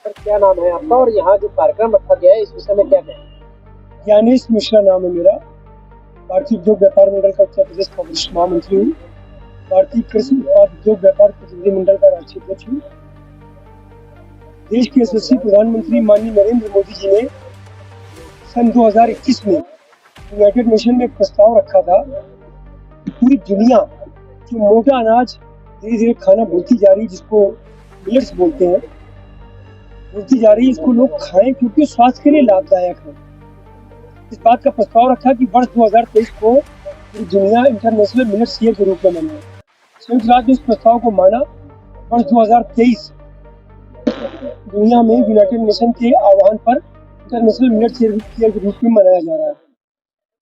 Sir क्या नाम है आपका और यहाँ जो कार्यक्रम रखा गया है इस विषय में क्या कहें? ज्ञानेश मिश्रा नाम है मेरा। भारतीय उद्योग व्यापार मंडल का उत्तर प्रदेश का वरिष्ठ महामंत्री हूँ। भारतीय कृषि उत्पाद उद्योग व्यापार प्रतिनिधि मंडल का राष्ट्रीय अध्यक्ष हूँ। देश के यशस्वी प्रधानमंत्री माननीय नरेंद्र मोदी जी ने सन 2021 में यूनाइटेड नेशन में एक प्रस्ताव रखा था कि पूरी दुनिया जो मोटा अनाज धीरे धीरे खाना भूलती जा रही, जिसको मिलेट्स बोलते हैं, भूलती जा रही है, इसको लोग खाएं क्योंकि स्वास्थ्य के लिए लाभदायक है। इस बात का प्रस्ताव रखा कि वर्ष 2023 को पूरी दुनिया इंटरनेशनल मिलेट्स ईयर के रूप में मनाए। संयुक्त राष्ट्र ने इस प्रस्ताव को माना। वर्ष 2023 दुनिया में यूनाइटेड नेशन के आह्वान पर इंटरनेशनल मिलेट्स ईयर के रूप में मनाया जा रहा है।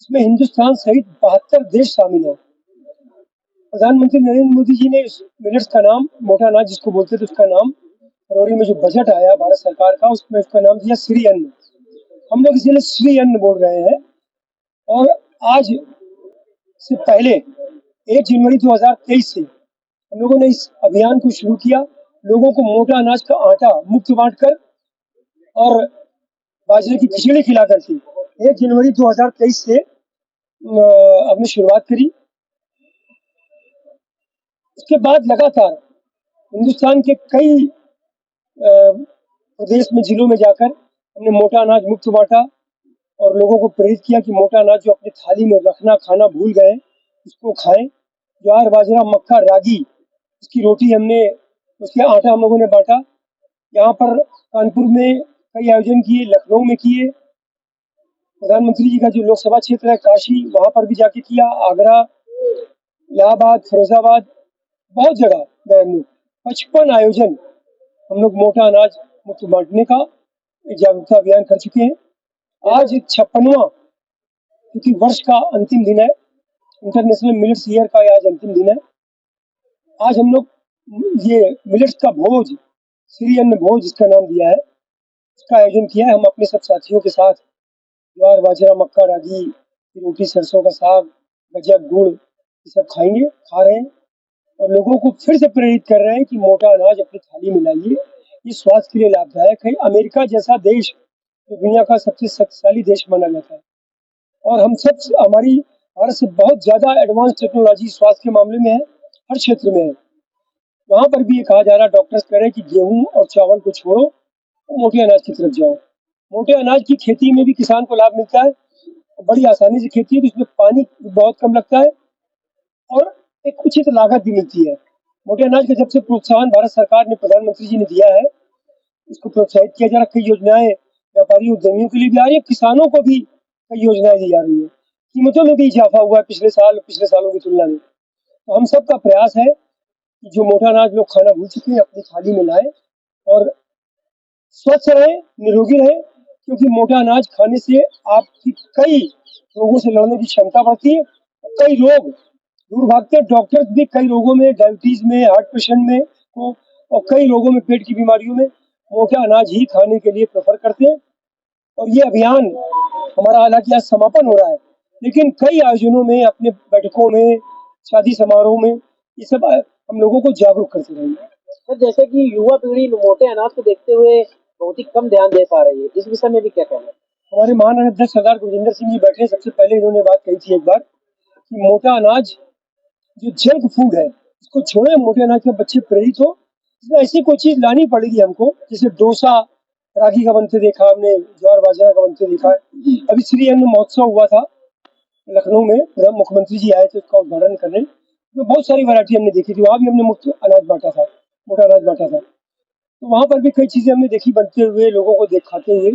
इसमें हिंदुस्तान सहित 72 देश शामिल है। प्रधानमंत्री नरेंद्र मोदी जी ने इस मिलेट्स का नाम, मोटा अनाज जिसको बोलते थे, उसका नाम फरवरी में जो बजट आया भारत सरकार का, उसमें उसका नाम दिया श्री अन्न। हम लोग इसीलिए श्री अन्न बोल रहे हैं। और आज से पहले 1 जनवरी 2023 से हम लोगों ने इस अभियान को शुरू किया। लोगों को मोटा अनाज का आटा मुफ्त बांटकर और बाजरे की खिचड़ी खिला करके 1 जनवरी 2023 से हमने शुरुआत करी। उसके बाद लगातार हिंदुस्तान के कई प्रदेश में, जिलों में जाकर हमने मोटा अनाज मुफ्त बांटा और लोगों को प्रेरित किया कि मोटा अनाज जो अपनी थाली में रखना खाना भूल गए उसको खाएं। ज्वार, बाजरा, मक्का, रागी, उसकी रोटी हमने, उसके आटा हम लोगों ने बांटा। यहाँ पर कानपुर में कई आयोजन किए, लखनऊ में किए, प्रधानमंत्री जी का जो लोकसभा क्षेत्र है काशी, वहां पर भी जाके किया, आगरा, इलाहाबाद, फिरोजाबाद, बहुत जगह गए हम लोग। 55 आयोजन हम लोग मोटा अनाज मुफ्त बांटने का जागरूकता अभियान कर चुके हैं। आज 56वां, क्योंकि वर्ष का अंतिम दिन है, इंटरनेशनल मिलेट्स ईयर का आज अंतिम दिन है। आज हम लोग ये मिलेट्स का भोज, श्री अन्न भोज जिसका नाम दिया है, उसका आयोजन किया है। हम अपने सब साथियों के साथ ज्वार, बाजरा, मक्का, रागी की रोटी, सरसों का साग, गजक, गुड़, ये सब खा रहे हैं और लोगों को फिर से प्रेरित कर रहे हैं कि मोटा अनाज अपनी थाली में लाइए, ये स्वास्थ्य के लिए लाभदायक है। अमेरिका जैसा देश जो दुनिया का सबसे शक्तिशाली देश माना जाता है और हम सब, हमारी भारत से बहुत ज्यादा एडवांस टेक्नोलॉजी स्वास्थ्य के मामले में है, हर क्षेत्र में है। वहां पर भी ये कहा जा रहा है, डॉक्टर्स कह रहे हैं कि गेहूं और चावल को छोड़ो, मोटे अनाज की तरफ जाओ। मोटे अनाज की खेती में भी किसान को लाभ मिलता है, बड़ी आसानी से खेती है, तो इसमें पानी बहुत कम लगता है और एक उचित लागत भी मिलती है। मोटे अनाज का जब से प्रोत्साहन भारत सरकार ने, प्रधानमंत्री जी ने दिया है, इसको प्रोत्साहित किया जा रहा है। कई योजनाएं व्यापारी उद्यमियों के लिए भी आ रही है, किसानों को भी कई योजनाएं दी जा रही है। कीमतों में भी इजाफा हुआ है पिछले सालों की तुलना में। तो हम सबका प्रयास है कि जो मोटा अनाज लोग खाना भूल चुके हैं अपनी थाली में लाए और स्वस्थ रहे, निरोगी रहे, क्योंकि मोटा अनाज खाने से आपकी कई रोगों से लड़ने की क्षमता बढ़ती है। कई रोग दूर भागते हैं। डॉक्टर्स भी कई रोगों में, डायबिटीज में, हार्ट पेशेंट में और कई रोगों में, पेट की बीमारियों में मोटा अनाज ही खाने के लिए प्रेफर करते हैं। और ये अभियान हमारा हालांकि आज समापन हो रहा है, लेकिन कई आयोजनों में, अपने बैठकों में, शादी समारोह में, ये सब हम लोगों को जागरूक करते रहेंगे। सर जैसे कि युवा पीढ़ी मोटे अनाज को देखते हुए बहुत ही कम ध्यान दे पा रही है, इस विषय में भी क्या कहना है? हमारे महान अध्यक्ष सरदार गुरजिंदर सिंह जी बैठे, सबसे पहले इन्होंने बात कही थी एक बार कि मोटा अनाज जो जंक फूड है इसको छोड़े, मोटे अनाज के बच्चे प्रेरित हो। इसमें ऐसी कोई चीज लानी पड़ेगी हमको, जैसे डोसा रागी का बनते देखा हमने, ज्वार बाजरा का बनते देखा है। अभी श्री अन्न महोत्सव हुआ था लखनऊ में, मुख्यमंत्री जी आए थे उसका उद्घाटन करने, तो बहुत सारी वैरायटी हमने देखी थी। वहां भी हमने मुफ्त अनाज बांटा था, मोटा अनाज बांटा था। तो वहां पर भी कई चीजें हमने देखी बनते हुए, लोगों को दिखाते हुए।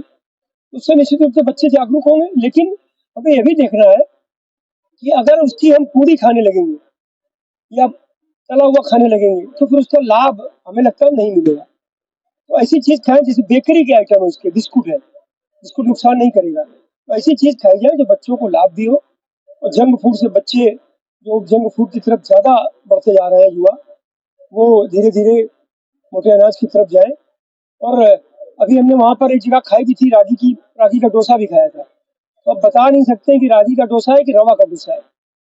उससे निश्चित रूप से बच्चे जागरूक होंगे, लेकिन हमें यह भी देखना है कि अगर उसकी हम पूरी खाने लगेंगे या तला हुआ खाने लगेंगे तो फिर उसका लाभ हमें लगता है नहीं मिलेगा। तो ऐसी चीज खाएं, जैसे बेकरी के आइटम है, उसके बिस्कुट है, बिस्कुट नुकसान नहीं करेगा, तो ऐसी चीज खाई जाए जो बच्चों को लाभ भी हो। और जंक फूड से बच्चे जो जंक फूड की तरफ ज्यादा बढ़ते जा रहे हैं युवा, वो धीरे धीरे मोटे अनाज की तरफ जाए। और अभी हमने वहां पर एक जगह खाई भी थी, रागी का डोसा भी खाया था। तो अब बता नहीं सकते कि रागी का डोसा है कि रवा का डोसा है,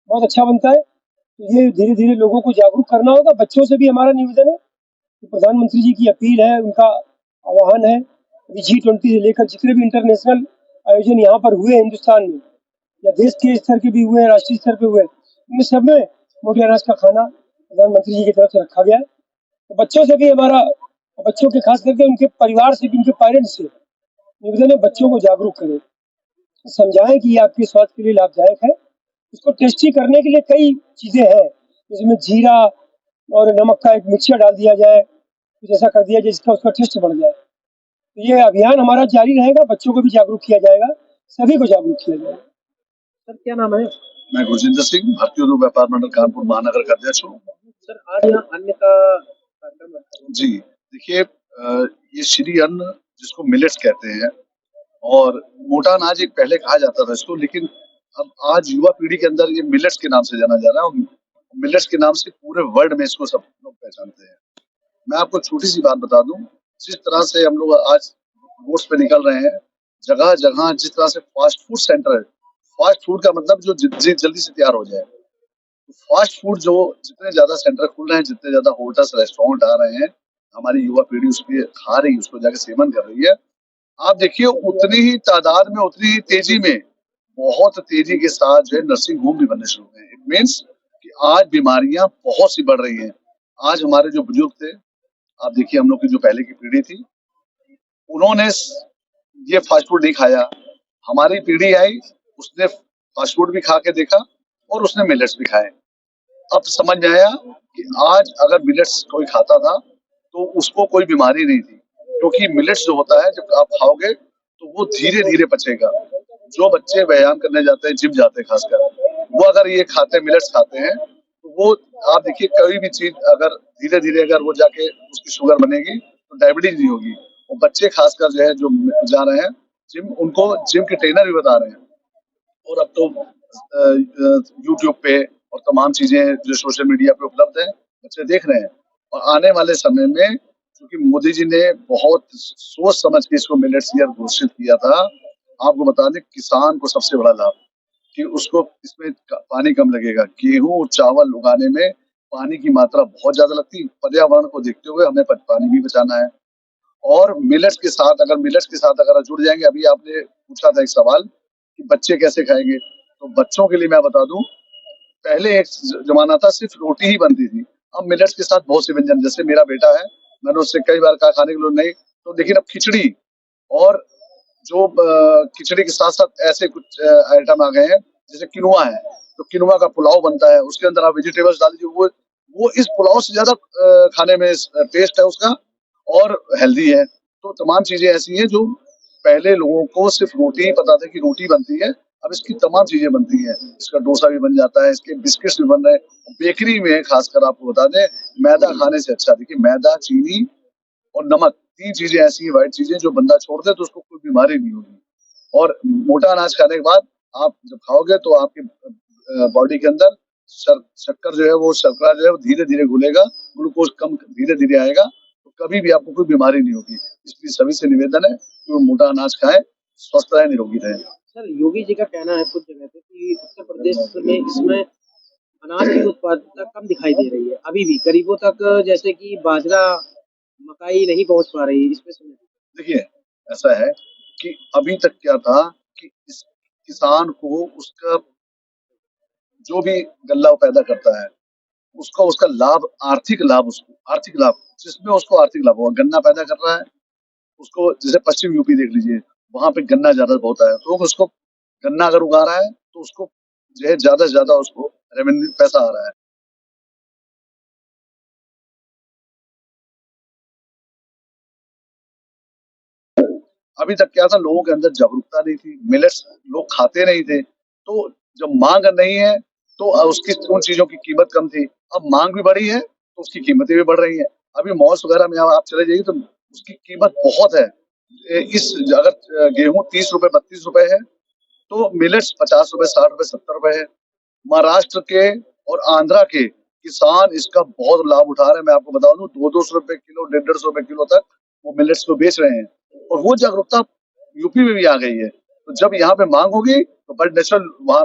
बहुत अच्छा बनता है। तो ये धीरे धीरे लोगों को जागरूक करना होगा। बच्चों से भी हमारा निवेदन है, प्रधानमंत्री जी की अपील है, उनका आह्वान है। अभी G20 से लेकर जितने भी इंटरनेशनल आयोजन यहाँ पर हुए हिंदुस्तान में, या देश के स्तर के भी हुए, राष्ट्रीय स्तर पे हुए, इन सब में मोटे अनाज का खाना प्रधानमंत्री जी की तरफ से रखा गया है। तो बच्चों से भी हमारा, बच्चों के खास करके उनके परिवार से भी, उनके पेरेंट्स से निवेदन है, बच्चों को जागरूक करें, समझाएं कि ये आपके स्वास्थ्य के लिए लाभदायक है। इसको टेस्टी करने के लिए कई चीजें हैं, जिसमें जीरा और नमक का एक मिक्सचर डाल दिया जाए, कुछ ऐसा कर दिया जाए जिसका उसका टेस्ट बढ़ जाए। तो ये अभियान हमारा जारी रहेगा, बच्चों को भी जागरूक किया जाएगा, सभी को जागरूक किया जाएगा। सर क्या नाम है? मैं गुरजिंदर सिंह, भारतीय उद्योग व्यापार मंडल कानपुर महानगर का अध्यक्ष हूँ। सर आज यहाँ अन्न का कार्यक्रम रखा है। जी देखिए, ये श्री अन्न जिसको मिलेट्स कहते हैं, और मोटा अनाज एक पहले कहा जाता था इसको, लेकिन अब आज युवा पीढ़ी के अंदर ये मिलेट्स के नाम से जाना जा रहा है, और मिलेट्स के नाम से पूरे वर्ल्ड में इसको सब लोग पहचानते हैं। मैं आपको छोटी सी बात बता दूं, जिस तरह से हम लोग आज रोड्स पे निकल रहे हैं, जगह जगह जिस तरह से फास्ट फूड सेंटर है, फास्ट फूड का मतलब जो जल्दी से तैयार हो जाए, फास्ट फूड जो जितने ज्यादा सेंटर खुल रहे हैं, जितने ज्यादा होटल्स रेस्टोरेंट आ रहे हैं, हमारी युवा पीढ़ी उसके खा रही है, उसको जाके सेवन कर रही है। आप देखिए, उतनी ही तादाद में, उतनी ही तेजी में, बहुत तेजी के साथ जो है नर्सिंग होम भी बनने शुरू हुए हैं। इट मीन्स कि आज बीमारियां बहुत सी बढ़ रही हैं। आज हमारे जो बुजुर्ग थे, आप देखिए हम लोग की जो पहले की पीढ़ी थी, उन्होंने ये फास्ट फूड नहीं खाया। हमारी पीढ़ी आई, उसने फास्ट फूड भी खा के देखा और उसने मिलेट्स भी खाए। अब समझ में आया कि आज अगर मिलेट्स कोई खाता था तो उसको कोई बीमारी नहीं थी, क्योंकि मिलेट्स जो होता है, जब आप खाओगे तो वो धीरे धीरे पचेगा। जो बच्चे व्यायाम करने जाते हैं, जिम जाते हैं खासकर, वो अगर ये खाते हैं, मिलेट्स खाते हैं, तो वो, आप देखिए, कोई भी चीज अगर धीरे धीरे अगर वो जाके उसकी शुगर बनेगी तो डायबिटीज नहीं होगी। और बच्चे खासकर जो है, जो जा रहे हैं जिम, उनको जिम के ट्रेनर भी बता रहे हैं। और अब तो यूट्यूब पे और तमाम चीजें जो सोशल मीडिया पे उपलब्ध है, बच्चे देख रहे हैं। और आने वाले समय में, क्योंकि मोदी जी ने बहुत सोच समझ के इसको मिलेट्स ईयर घोषित किया था, आपको बता दें, किसान को सबसे बड़ा लाभ कि उसको इसमें पानी कम लगेगा। गेहूं और चावल उगाने में पानी की मात्रा बहुत ज्यादा लगती है। पर्यावरण को देखते हुए हमें पानी भी बचाना है। और मिलेट्स के साथ अगर जुड़ जाएंगे, अभी आपने पूछा था एक सवाल कि बच्चे कैसे खाएंगे, तो बच्चों के लिए मैं बता दूं, पहले एक जमाना था सिर्फ रोटी ही बनती थी। अब मिलेट्स के साथ बहुत से व्यंजन, जैसे मेरा बेटा है, मैंने उससे कई बार कहा खाने के लिए, नहीं तो, लेकिन अब खिचड़ी, और जो खिचड़ी के साथ साथ ऐसे कुछ आइटम आ गए हैं, जैसे किनुआ है, तो किनुआ का पुलाव बनता है, उसके अंदर आप वेजिटेबल्स डाल दीजिए, वो इस पुलाव से ज्यादा खाने में टेस्ट है उसका, और हेल्दी है। तो तमाम चीजें ऐसी हैं जो पहले लोगों को सिर्फ रोटी ही पता था कि रोटी बनती है, अब इसकी तमाम चीजें बनती हैं। इसका डोसा भी बन जाता है, इसके बिस्किट्स भी बन रहे हैं। बेकरी में खासकर आपको बता दें, मैदा खाने से अच्छा, देखिए, मैदा, चीनी और नमक, 3 चीजें ऐसी हैं, व्हाइट चीजें, जो बंदा छोड़ दे तो उसको कोई बीमारी नहीं होगी। और मोटा अनाज खाने के बाद आप जब खाओगे तो आपके बॉडी के अंदर शक्कर जो है, वो शर्करा जो है, वो धीरे धीरे घुलेगा, ग्लूकोज कम धीरे धीरे आएगा, तो कभी भी आपको कोई बीमारी नहीं होगी। इसलिए सभी से निवेदन है कि वो मोटा अनाज खाएं, स्वस्थ रहें, निरोगी रहें। सर योगी जी का कहना है कुछ जगह पे कि उत्तर प्रदेश में इसमें अनाज की उत्पादकता कम दिखाई दे रही है, अभी भी गरीबों तक जैसे कि बाजरा, मकाई नहीं पहुंच पा रही, इसमें देखिए, ऐसा है कि अभी तक क्या था कि इस किसान को उसका जो भी गल्ला पैदा करता है, उसका लाभ, आर्थिक लाभ जिसमें उसको आर्थिक लाभ हुआ, गन्ना पैदा कर रहा है, उसको, जैसे पश्चिम यूपी देख लीजिए, वहां पे गन्ना ज्यादा होता है, तो उसको गन्ना अगर उगा रहा है तो उसको जो है ज्यादा से ज्यादा उसको रेवेन्यू, पैसा आ रहा है। अभी तक क्या था, लोगों के अंदर जागरूकता नहीं थी, मिलेट्स लोग खाते नहीं थे, तो जब मांग नहीं है तो उसकी, उन चीजों की कीमत कम थी। अब मांग भी बढ़ी है तो उसकी कीमतें भी बढ़ रही हैं। अभी मॉल्स वगैरह में आप चले जाइए तो उसकी कीमत बहुत है। इस, अगर गेहूं 30 रुपए 32 रुपए है, तो मिलेट्स 50 रुपए 60 रुपए 70 रुपए है। महाराष्ट्र के और आंध्रा के किसान इसका बहुत लाभ उठा रहे हैं। मैं आपको बता दूं, 200 रुपए किलो, 150 रुपए किलो तक वो मिलेट्स को बेच रहे हैं, और वो जागरूकता यूपी में भी आ गई है। तो जब यहाँ पे मांग होगी तो बट नेचुरल वहां